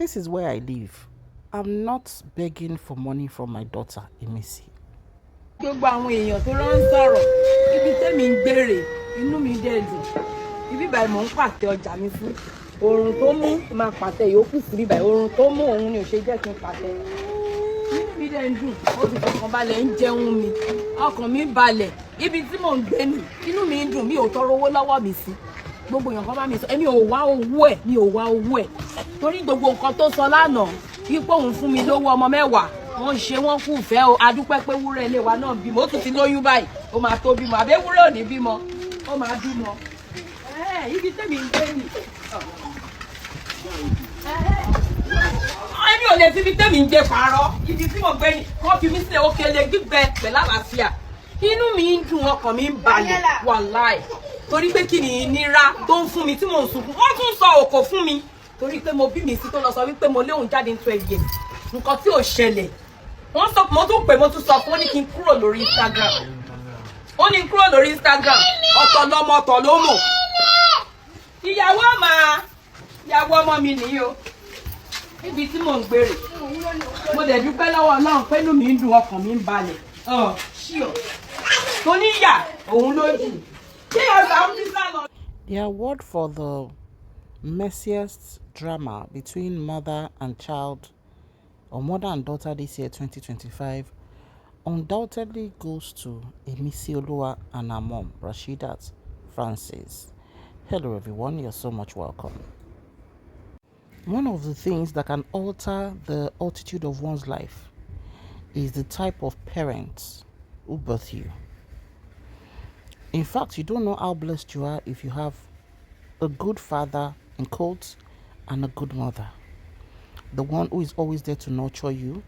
This is where I live. I'm not begging for money from my daughter, Imisi. Gbogbo àwọn èèyàn tó lọ ń sọ̀rọ̀ ibi tẹ́mi ń gbèrè inú mi dẹ̀ dùn ibi báyìí mò ń pàtẹ ọjà mi fún oòrùn tó mú máa pàtẹ yòókù sí ibi báyìí oòrùn tó mú òun ni ò ṣe jẹ́ kí n pàtẹ inú mi dẹ̀ ń dùn ó fi ọkàn balẹ̀ ń jẹun mi ọkàn mi balẹ̀ ibi tí mò ń gbé nì inú mi ń dùn mi ò tọrọ owó lọ́wọ́ mi sí gbogbo èèyàn kan bá mi sọ èmi ò wá owó ẹ̀ torí gbogbo nǹkan tó sọ lánàá ipò òun fún mi lówó ọmọ mẹ́wàá wọ́n ṣe wọ́n kú fẹ́ o adúpẹ́ pé wúrẹ́ ilé wa náà bímọ ó tún ti lóyún báyìí ó máa tó bímọ àbẹ́ wúrẹ́ ò ní bímọ ó máa bímọ ibi tẹ́mi ń gbé nì èmi ò lè fi ibi tẹ́mi ń gbé pààrọ̀ ibi tí mo gbé nì wọ́n fi mí sílẹ̀ òkèlè gbígbẹ pẹ̀lú àlàáfíà inú mi ń dùn ọkàn mi ń balẹ̀ wàláì torí pé kí ni ìnira tó ń fún mi tí mò ń sunkún wọ́n tún sọ òkò fún mi torí pé mo bí mi sí tó lọ sọ wípé mo léhùn jáde ní 12 years nǹkan tí ò ṣẹlẹ̀ wọ́n sọ mo tún pè mo tún sọ fún ó ní kí n kúrò lórí Instagram ó ní kúrò lórí Instagram ọ̀tọ̀ lọmọ ọ̀tọ̀ ló mọ̀ ìyàwó ọmọ mi nìyí o níbi tí mò ń gbèrè mo dẹ̀ dúpẹ́ lọ́wọ́ Ọlọ́run pé inú mi ń dùn ọkàn mi ń balẹ̀ ṣíọ tó níyà òun ló jù kí ọ̀sà ń bí sálọ. The award for the messiest drama between mother and child or mother and daughter this year 2025 undoubtedly goes to Imisi Oluwa and her mom, Rasheedat Francis. Hello everyone, you're so much welcome. One of the things that can alter the altitude of one's life is the type of parents who birth you. In fact, you don't know how blessed you are if you have a good father, in quotes, and a good mother. The one who is always there to nurture you,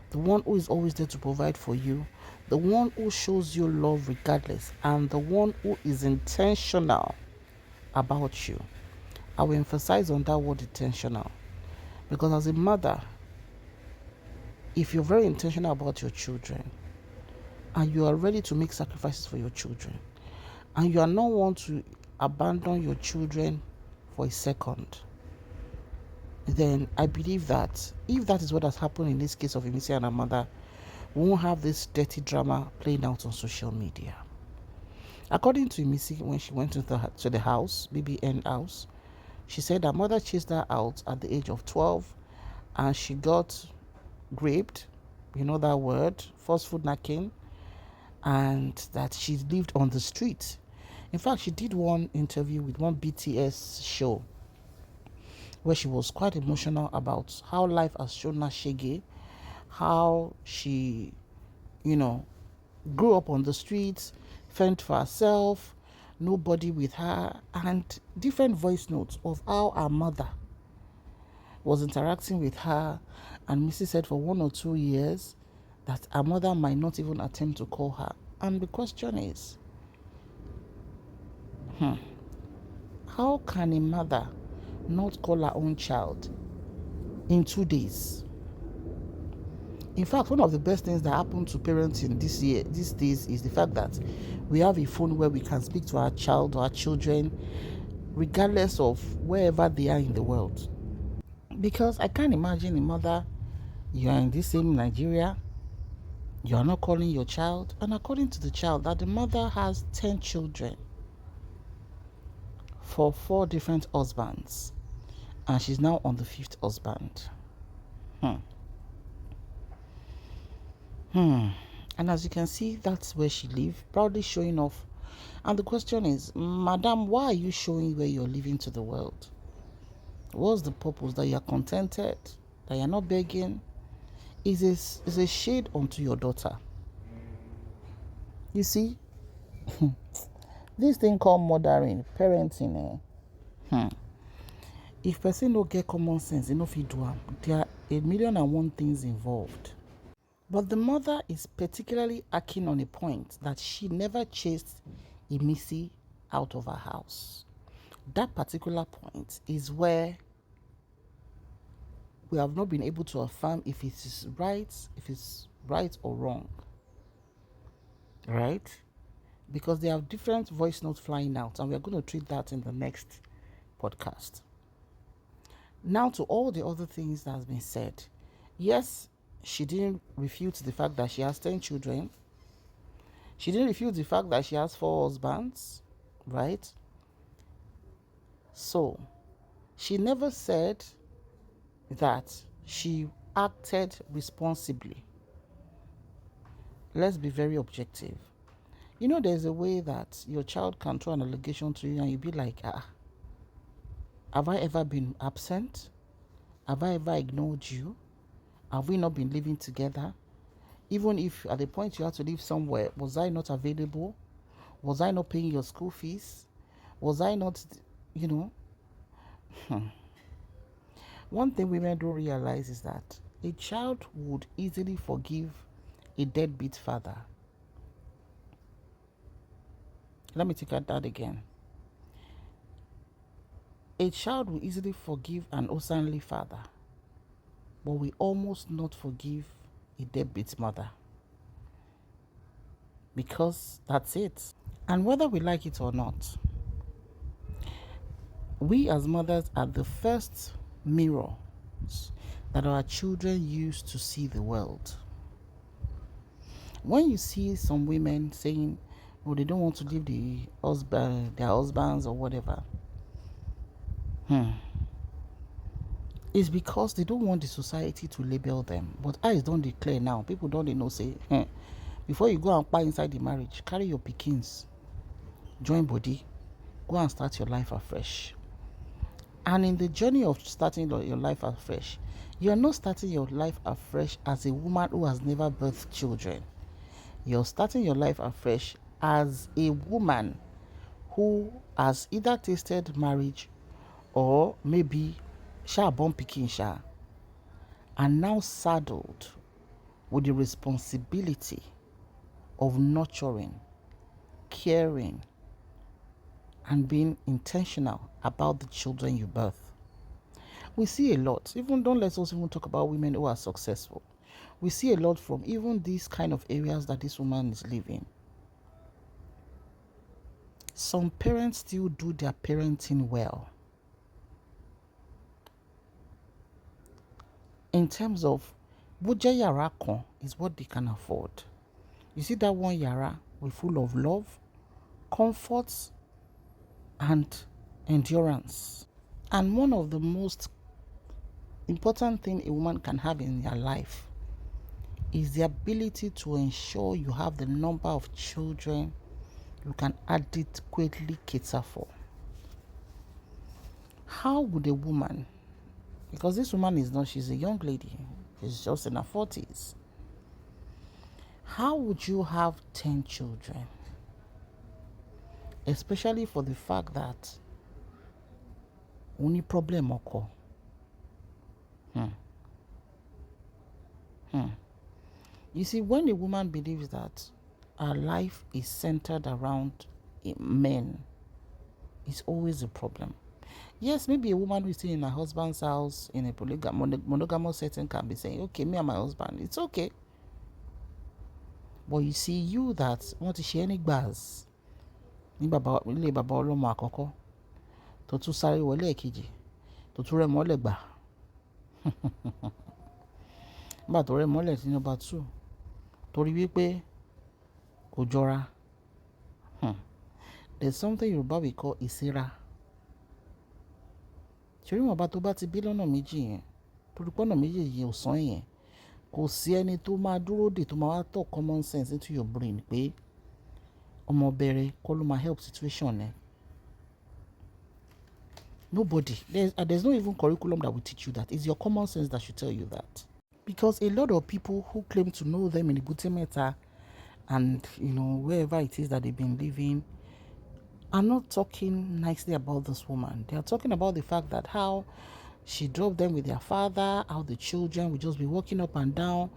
the one who is always there to provide for you, the one who shows you love regardless, and the one who is intentional about you. I will emphasize on that word intentional, because as a mother, if you're very intentional about your children and you are ready to make sacrifices for your children and you are not one to abandon your children for a second, then I believe that if that is what has happened in this case of Imisi and her mother, we won't have this dirty drama playing out on social media. According to Imisi, when she went to the house, BBN house, she said her mother chased her out at the age of 12 and she got raped, you know that word, forceful knacking, and that she lived on the street. In fact, she did one interview with one BTS show where she was quite emotional about how life has shown her shege, how she, grew up on the streets, fend for herself, nobody with her, and different voice notes of how her mother was interacting with her. And Missy said for 1 or 2 years that her mother might not even attempt to call her. And the question is, how can a mother not call her own child in 2 days? In fact, one of the best things that happened to parenting these days is the fact that we have a phone where we can speak to our child or our children regardless of wherever they are in the world. Because I can't imagine a mother, you are in this same Nigeria, you are not calling your child, and according to the child, that the mother has 10 children for 4 different husbands, and she's now on the 5th husband. And as you can see, that's where she lives, proudly showing off. And the question is, Madam, why are you showing where you're living to the world? What's the purpose? That you're contented? That you're not begging? Is a shade onto your daughter. You see, this thing called mothering, parenting, if person don't get common sense, enough you do, there are 1,000,001 things involved. But the mother is particularly acting on a point that she never chased Imisi out of her house. That particular point is where we have not been able to affirm if it is right or wrong. Right? Because there are different voice notes flying out, and we are going to treat that in the next podcast. Now, to all the other things that has been said, yes, she didn't refute the fact that she has 10 children. She didn't refute the fact that she has 4 husbands, right? So, she never said that she acted responsibly. Let's be very objective. You know, there's a way that your child can throw an allegation to you and you'll be like, have I ever been absent? Have I ever ignored you? Have we not been living together? Even if at the point you had to live somewhere, was I not available? Was I not paying your school fees? Was I not, you know? One thing women don't realize is that a child would easily forgive a deadbeat father. Let me take that again. A child will easily forgive an unsanely father, but we almost not forgive a deadbeat mother. Because that's it. And whether we like it or not, we as mothers are the first mirrors that our children use to see the world. When you see some women saying, oh, they don't want to leave their husbands or whatever, it's because they don't want the society to label them. But eyes don't declare now. People don't know, say, before you go and buy inside the marriage, carry your pickings, join body, go and start your life afresh. And in the journey of starting your life afresh, you're not starting your life afresh as a woman who has never birthed children. You're starting your life afresh as a woman who has either tasted marriage or maybe born pikin and now saddled with the responsibility of nurturing, caring, and being intentional about the children you birth. We see a lot, don't let us even talk about women who are successful. We see a lot from even these kind of areas that this woman is living. Some parents still do their parenting well. In terms of, Buja Yara kan is what they can afford. You see that one Yara, we're full of love, comfort, and endurance. And one of the most important things a woman can have in their life is the ability to ensure you have the number of children you can adequately cater for. How would a woman, because this woman is not, she's a young lady, she's just in her 40s. How would you have 10 children? Especially for the fact that only problem occur. You see, when a woman believes that her life is centered around men, it's always a problem. Yes, maybe a woman who is still in her husband's house in a monogamous setting can be saying, okay, me and my husband, it's okay. But you see, you that want to share any gbaz ní ilé bàbá ọlọ́mọ àkọ́kọ́ tó tún sáré wọlé èkejì tó tún rẹ̀ mọ́lẹ̀ gbà nígbà tó rẹ̀ mọ́lẹ̀ sí number 2 torí wípé kò jọra. There's something Yorùbá we call ìsíra. Ṣorí wọn bá tó bá ti bí lọ́nà méjì yẹn torí pọ́nà méjì yẹn ò sán yẹn, kò sí ẹni tó máa dúró dè tó máa wá tọ̀ common sense into your brain pé ọmọ bẹ̀rẹ̀ kọ́ ló máa help situation ẹ̀. Nobody. There's no even curriculum that will teach you that. It's your common sense that should tell you that. Because a lot of people who claim to know them in Ebute Metta and, wherever it is that they've been living are not talking nicely about this woman. They are talking about the fact that how she dropped them with their father, how the children will just be walking up and down,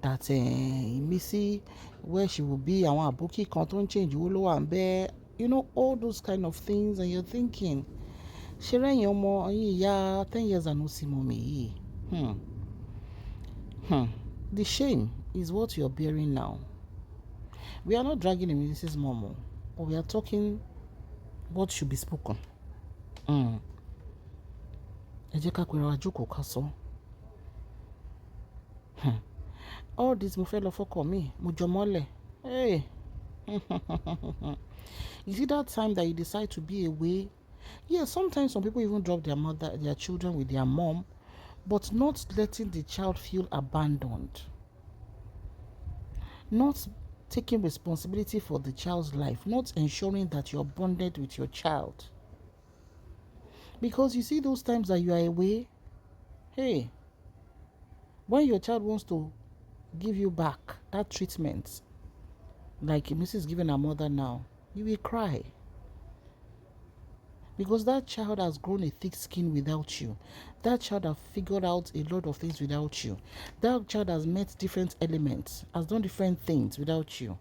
that Imisi, where she will be, àwọn àbókí kan tó ń change owó ló wà ń bẹ̀, all those kind of things, and you're thinking, ṣe rẹ́yìn ọmọ yìí ya 10 years and no see mommy yìí. The shame is what you're bearing now. We are not dragging Imisi's mom, but we are talking what should be spoken. ẹ jẹ́ ká pera wa jókòó ká sọ. All this mo fẹ́ lọ fọ́kọ mi, mo jọ mọ́lẹ̀. Hey. Is it that time that you decide to be away? Yeah, sometimes some people even drop their children with their mom, but not letting the child feel abandoned. Not taking responsibility for the child's life, not ensuring that you're bonded with your child. Because you see those times that you are away, hey, when your child wants to give you back that treatment, like Mrs. is giving her mother now, you will cry. Because that child has grown a thick skin without you. That child has figured out a lot of things without you. That child has met different elements, has done different things without you.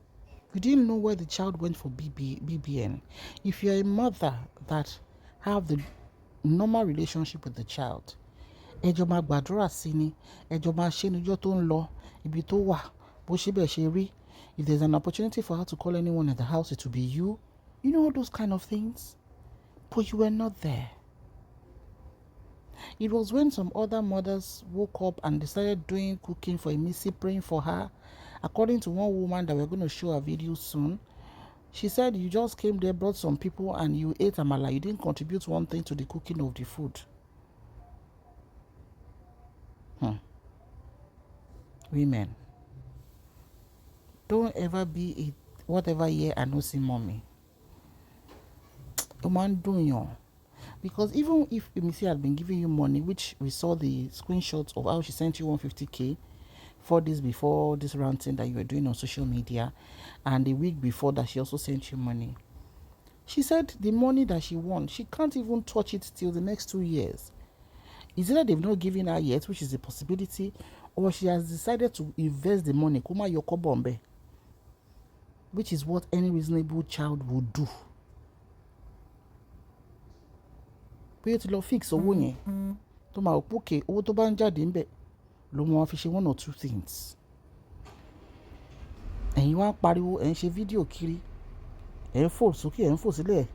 You didn't know where the child went for BBN. If you're a mother that have the normal relationship with the child, ẹjọ́ máa gbàdúrà sí ni, ẹjọ́ máa ṣe níjọ́ tó ń lọ, ibi tó wà, bó ṣe bẹ́ẹ̀ ṣe rí. If there's an opportunity for her to call anyone in the house, it will be you. You know all those kind of things. But you were not there. It was when some other mothers woke up and decided doing cooking for Imisi, praying for her. According to one woman that we're going to show a video soon, she said you just came there, brought some people, and you ate amala. You didn't contribute one thing to the cooking of the food. Women, don't ever be a whatever year and no see mommy. Because even if Imisi had been giving you money, which we saw the screenshots of how she sent you 150k 4 days before this ranting that you were doing on social media, and a week before that she also sent you money. She said the money that she won, she can't even touch it till the next 2 years. Is it that they've not given her yet, which is a possibility, or she has decided to invest the money, kuma yoko bombe, which is what any reasonable child would do. Pé ti lọ fix owó yẹn tó máa pò ké owó tó bá ń jáde ń bẹ̀ ló mọ fi ṣe 1 or 2 things. Ẹ̀yin wá ń pariwo, ẹ̀ ń ṣe fídíò kiri, ẹ̀ ń fò sókè, ẹ̀ ń fò sílẹ̀.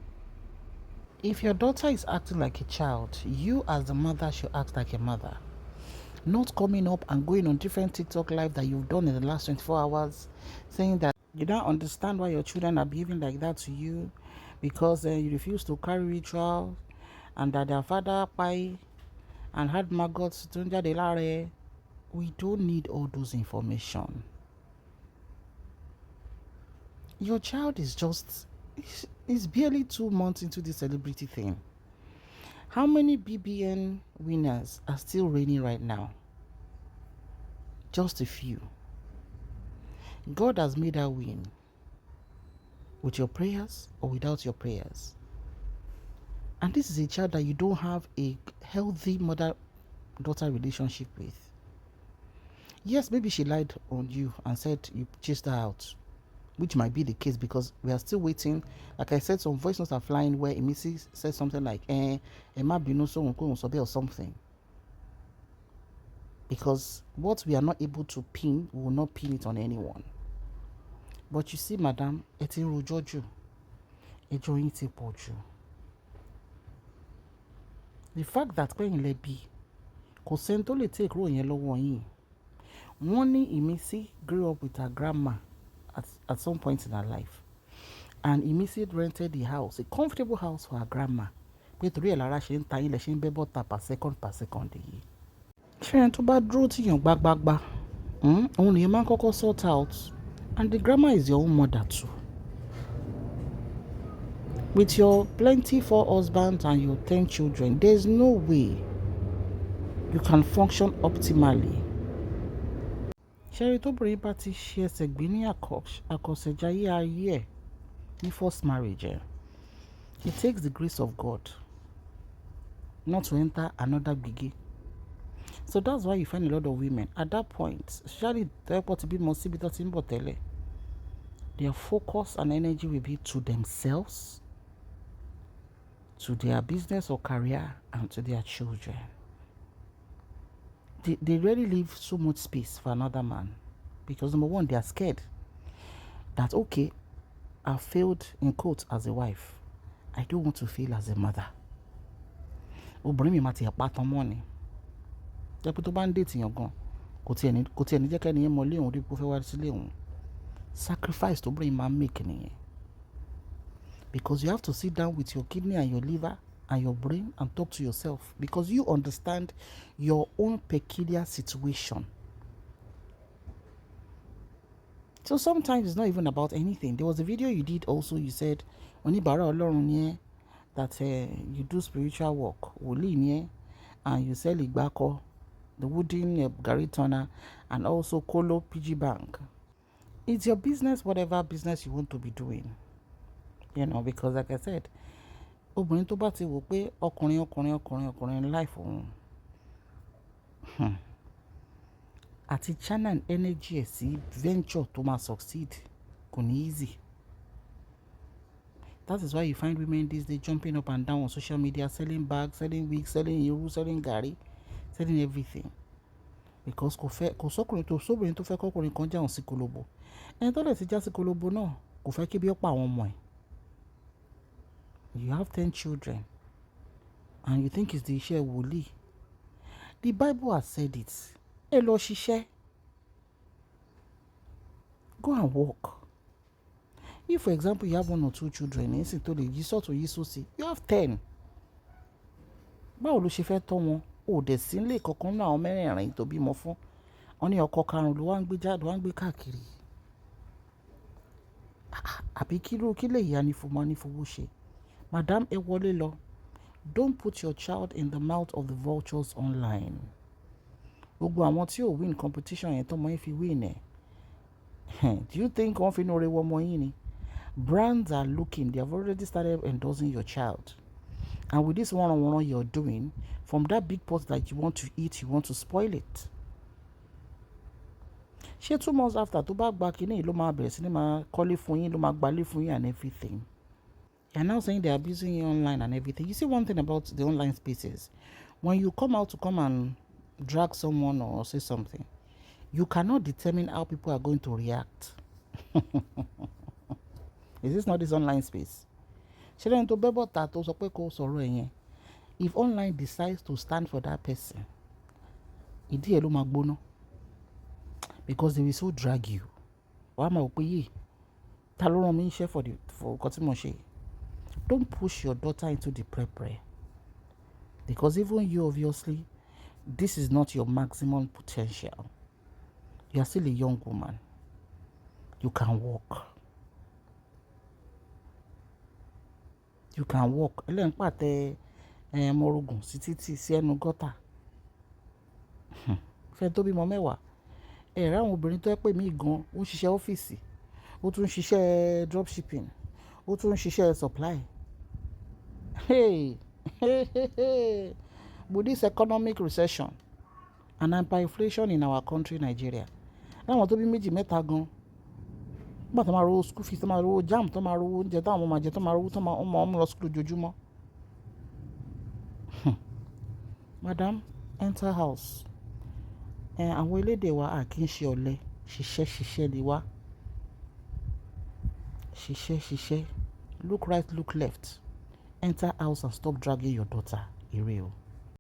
If your daughter is acting like a child, you as the mother should act like a mother. Not coming up and going on different TikTok live that you've done in the last 24 hours, saying that you don't understand why your children are behaving like that to you because you refuse to carry ritual, and that their father pie and had maggots. We don't need all those information. Your child is is barely 2 months into the celebrity thing. How many BBN winners are still reigning right now? Just a few. God has made her win. With your prayers or without your prayers. And this is a child that you don't have a healthy mother-daughter relationship with. Yes, maybe she lied on you and said you chased her out, which might be the case because we are still waiting. Like I said, some voice notes are flying where Imisi said something like, Emma Bino or something. Because what we are not able to pin, we will not pin it on anyone. But you see, madam, etin rojoju, enjoying tepoju. The fact that when you be, kò sẹ́ni tó lè take role yẹn lọ́wọ́ yín. Wọ́n ní Imisi grew up with her grandma at some point in her life, and Imisi rented the house, a comfortable house for her grandma. Pé torí ẹ̀ lára ṣe ń ta yín lẹ̀ ṣe ń bẹ́ bọ́ta per second yìí. Ṣé ẹni tó bá dúró tí yàn gbágbágbá, òun nìyẹn máa ń kọ́kọ́ sort out, and the grandma is your own mother too. With your plenty 4 husbands and your 10 children, there's no way you can function optimally. Ṣẹ́rí tóbìnrin bá ti ṣe ẹsẹ̀ gbé ní àkọsẹ̀jayé ayé ẹ̀ ní first marriage, it takes the grace of God not to enter another biggie. So that's why you find a lot of women at that point, especially the airport to be more tẹ́lẹ̀, their focus and energy will be to themselves, to their business or career, and to their children. They rarely leave so much space for another man because number one, they are scared that, okay, I failed in quotes as a wife. I don't want to fail as a mother. obìnrin mi máa ti ẹ̀ pa tán mọ́ ni. Jẹ́ pé tó bá ń date yàn gan kò tiẹ̀ ní jẹ́ kẹ́ni yẹn mọ ilé òun rí pé ó fẹ́ wá sílé òun. Sacrifice tóbìnrin máa ń make nìyẹn. Because you have to sit down with your kidney and your liver and your brain and talk to yourself because you understand your own peculiar situation. So sometimes it's not even about anything. There was a video you did also, you said, Onibara Olorun ni that you do spiritual work, wòlíì ni and you sell igbako, the wooden Gary turner, and also Kolo PG Bank. It's your business, whatever business you want to be doing. You know, because like I said, obìnrin tó bá ti wò pé ọkùnrin life òun. Àti channel energy ẹ̀ sí venture tó máa succeed kò ní easy. That is why you find women these days jumping up and down on social media, selling bags, selling wigs, selling iru, selling gari, selling everything. Because kò sóbìnrin tó fẹ́ kọ́kùnrin kan jáwọn sí kolobo. Ẹni tó lè ti já sí kolobo náà kò fẹ́ kí bí ó pa àwọn ọmọ ẹ̀. You have 10 children and you think it's the iṣẹ́ wòlíì. The Bible has said it. Ẹ lọ ṣiṣẹ́. Go and work. If, for example, you have 1 or 2 children, you have 10. Báwo ló ṣe fẹ́ tọ́ wọn? O dẹ̀ sí nílé kankan náà àwọn mẹ́rẹ̀ẹ̀rin tó bímọ fún. Wọ́n ní ọkọ karùn-ún ló wá ń gbé jáde, wá ń gbé káàkiri. Àbí kí lè yá ní fowó ṣe? Madam, ẹ wọlé lọ. Don't put your child in the mouth of the vultures online. Gbogbo àwọn tí ò win competition yẹn tọ́mọ yín fi win ẹ̀. Do you think wọ́n fi inú rẹ̀ wọ ọmọ yín ni? Brands are looking. They have already started endorsing your child. And with this one-on-one you're doing, from that big pot that you want to eat, you want to spoil it. Ṣé 2 months after tó bá gba kínní ló máa bẹ̀rẹ̀ sí ní máa kọ́lé fún yín, ló máa gbalé fún yín and everything. You're now saying they're abusing you online and everything. You see one thing about the online spaces. When you come out to come and drag someone or say something, you cannot determine how people are going to react. Is this not this online space? Ṣé tó bẹ́bọ̀ ta tó sọ pé kó sọ̀rọ̀ ẹ̀yẹn? If online decides to stand for that person, ìdí ẹ̀ ló máa gbóná. Because they will so drag you. Wàá máa wò pé yìí, ta ló rán mi iṣẹ́ for nǹkan tí mo ṣe? Don't push your daughter into the prepare. Because even you, obviously, this is not your maximum potential. You are still a young woman. You can walk. You can walk. Ẹlẹ́yìn pàtẹ mọ́rùgùn sí títì sí ẹnu gọ́tà. Fẹ́ tó bímọ mẹ́wàá. Ẹ̀rọ àwọn obìnrin tó pè mí gan, ó ń ṣiṣẹ́ ọ́fíìsì, ó tún ń ṣiṣẹ́ dropshipping, ó tún ń ṣiṣẹ́ supply. Hey. With this economic recession and hyperinflation in our country, Nigeria, láwọn tó bí méjì mẹ́ta gan, nígbà tó máa rówó school fees, tó máa rówó jam, tó máa rówó oúnjẹ táwọn ọmọ máa jẹ, tó máa rówó tó máa ọmọ lọ school lójoojúmọ́. Madam, enter house. Àwọn elédè wa à kì í ṣe ọ̀lẹ, ṣiṣẹ́ ni wá. Ṣiṣẹ́. Look right, look left. Enter house and stop dragging your daughter. Ire o.